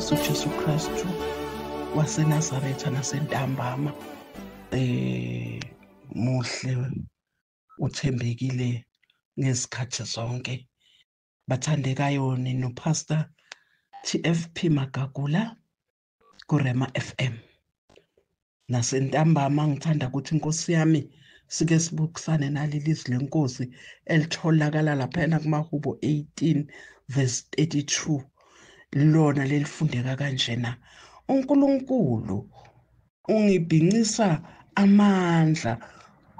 Inkosi uJesu Kristu waseNazaretha nasentambama muhle uthembekile ngesikhathi zonke. Bathandekayo nino Pastor TFP Magagula kuRema FM. Nasentambama ngithanda ukuthi Inkosi yami sike sibukisane nalilizwi lenkosi elitholakala lapha kumaHubo 18 verse 32. Lona lelifundeka kanjena: uNkulunkulu ungibhincisa amandla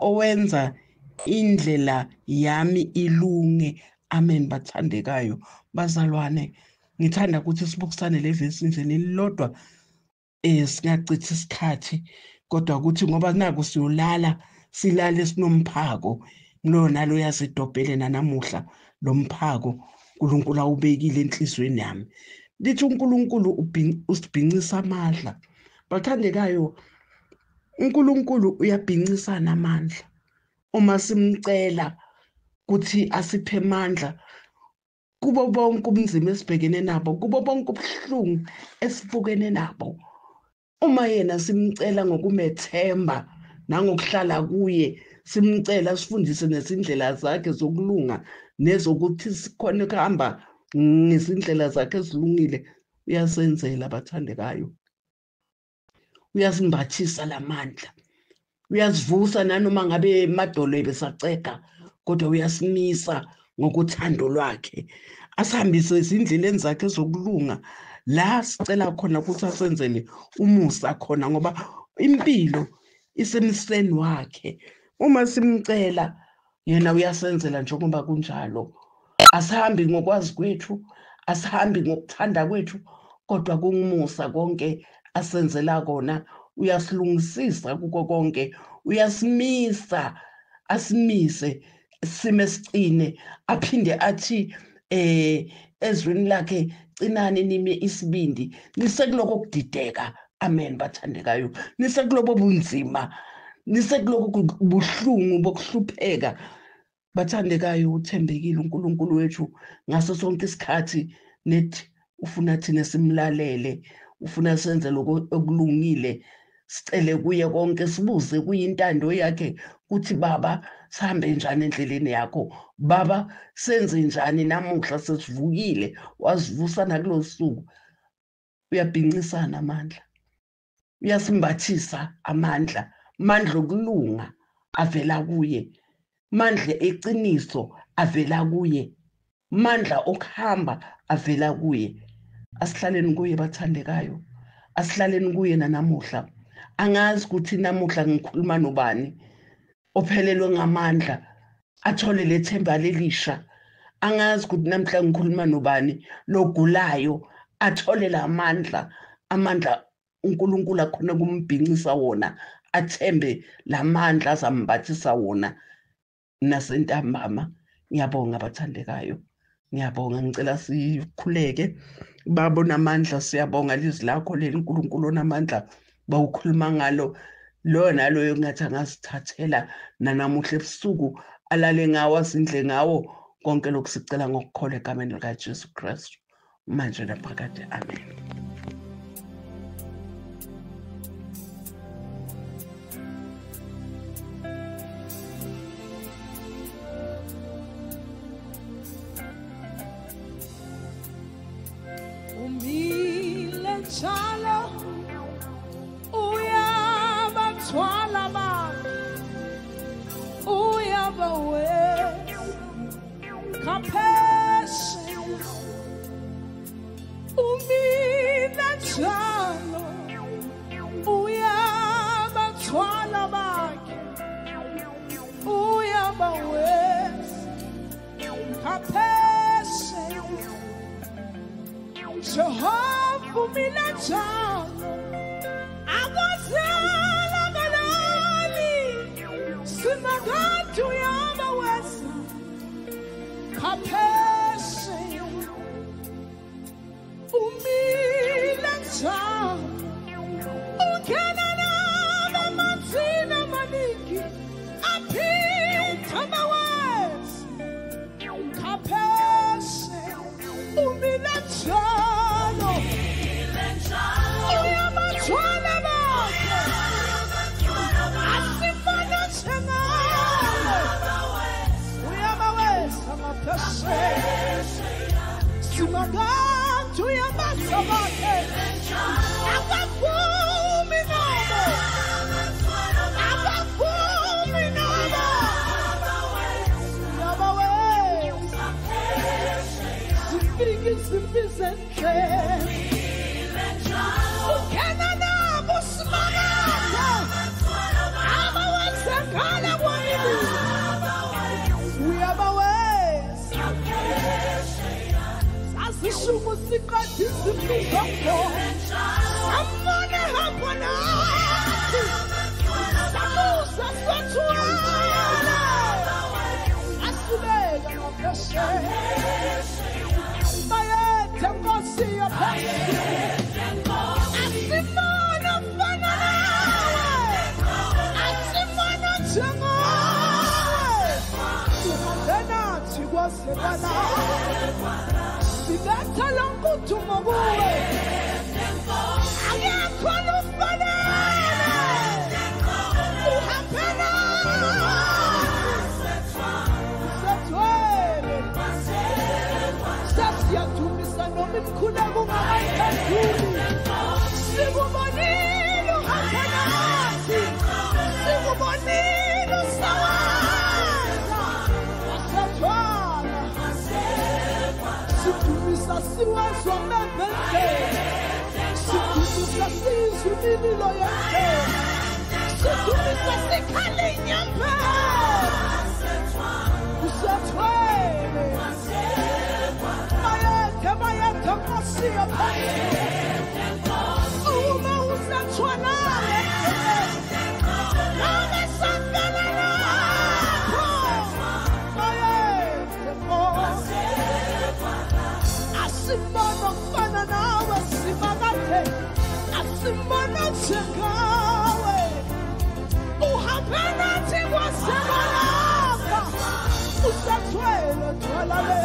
owenza indlela yami ilunge. Amen. Bathandekayo bazalwane, ngithanda ukuthi sibukisane le verse nje nilodwa singacithi isikhathi, kodwa ukuthi ngoba naku siyolala silale sinomphako, lona lo yazidobhele nanamuhla lo mphako uNkulunkulu awubekile enhlizweni yami. Lithi uNkulunkulu usibhincisa amandla. Bathandekayo, uNkulunkulu uyabhincisa amandla uma simcela ukuthi asiphe amandla kubo bonke ubunzima esibhekene nabo, kubo bonke ubuhlungu esibukene nabo. Uma yena simcela ngokumethemba nangokuhlala kuye, simcela sifundise nezindlela zakhe zokulunga nezokuthi sikhona ukuhamba ngezindlela zakhe ezilungile, uyasenzela. Bathandekayo, uyasimbathisa lamandla, uyasivusa nanoma ngabe emadolo ebesaceka, kodwa uyasimisa ngokuthando lwakhe, asihambise izindleleni zakhe zokulunga la sicela khona ukuthi asenzele umusa khona, ngoba impilo isemseni wakhe. Uma simcela yena uyasenzela njengoba kunjalo. Asihambi ngokwazi kwethu, asihambi ngokuthanda kwethu, kodwa kungumusa konke asenzela kona. Uyasilungisisa kuko konke, uyasimisa, asimise sime sicine. Aphinde athi ezwini lakhe, cinani nime isibindi, nisekuloko kudideka. Amen. Bathandekayo, nisekulobo bunzima, nisekuloko buhlungu bokuhlupheka. Bathandekayo, uthembekile uNkulunkulu wethu ngaso sonke isikhathi. Nethi ufuna thina simlalele, ufuna senze lokho okulungile, sicele kuye konke, sibuze kuyintando yakhe ukuthi Baba sihambe njani endleleni yakho, Baba senze njani namuhla sesivukile, wasivusa nakulo suku. Uyabhincisana amandla, uyasimbathisa amandla, mandla okulunga avela kuye, mandla eqiniso avela kuye, mandla okuhamba avela kuye. Asihlaleni kuye bathandekayo, asihlaleni kuye nanamuhla. Angazi ukuthi namuhla ngikhuluma nobani ophelelwe ngamandla athole lethemba lelisha. Angazi ukuthi namhla ngikhuluma nobani logulayo athole lamandla, amandla uNkulunkulu akhona kumbhincisa wona, athembe lamandla azambathisa wona nasentambama. Ngiyabonga bathandekayo, ngiyabonga. Ngicela sikhuleke. Baba onamandla, siyabonga lizwi lakho leli uNkulunkulu onamandla bawukhuluma ngalo. Lona loyo ngathi angasithathela nanamuhla ebusuku, alale ngawo, asindle ngawo. Konke lokhu sicela ngokukholwa egameni likaJesu Kristu manje naphakade. Amen. Umile njalo uyabathwala abantu, uyabaweza kapheshe. Umile njalo uyabathwala abantu, uyabaweza kapheshe. Jehova umile njalo, akwazela ngalali, singathi uyabaweza kapheshe. Umile njalo, ungena nabo emanzini amaningi, aphinda amaweza kapheshe. Umile njalo, Sumo sikhathi simizongo Samone hamba nathi Samusa sothwala Asibeka ngaphesheya Bayethe Nkosi yaphezulu Asimona mfana nawe Asimona njengawe Uhambenathi kwasekwana Sibetha lonkuthuma kuwe Akekho lufanele Uhambenathi Sethwele Sasiyadumisa noma imkhuleko ungakayiphenduli Sikubonile uhambenathi Sikubonile usawenza Wasethwala Sidumisa siwezwa mebenzela Sidumisa sizwa imililo yemvelo Sidumisa sikhala inyembela Usethwele Bayethe Nkosi yaphezulu Uma usethwalale Nami sangana lapho Bayethe Nkosi Asimona mfana nawe simakade Asimona njengawe Uhambenathi kwasebalapha Usethwele thwalale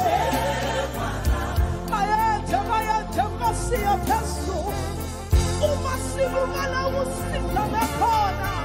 Bayethe Nkosi yaphezulu Uma sibukala usitha bekhona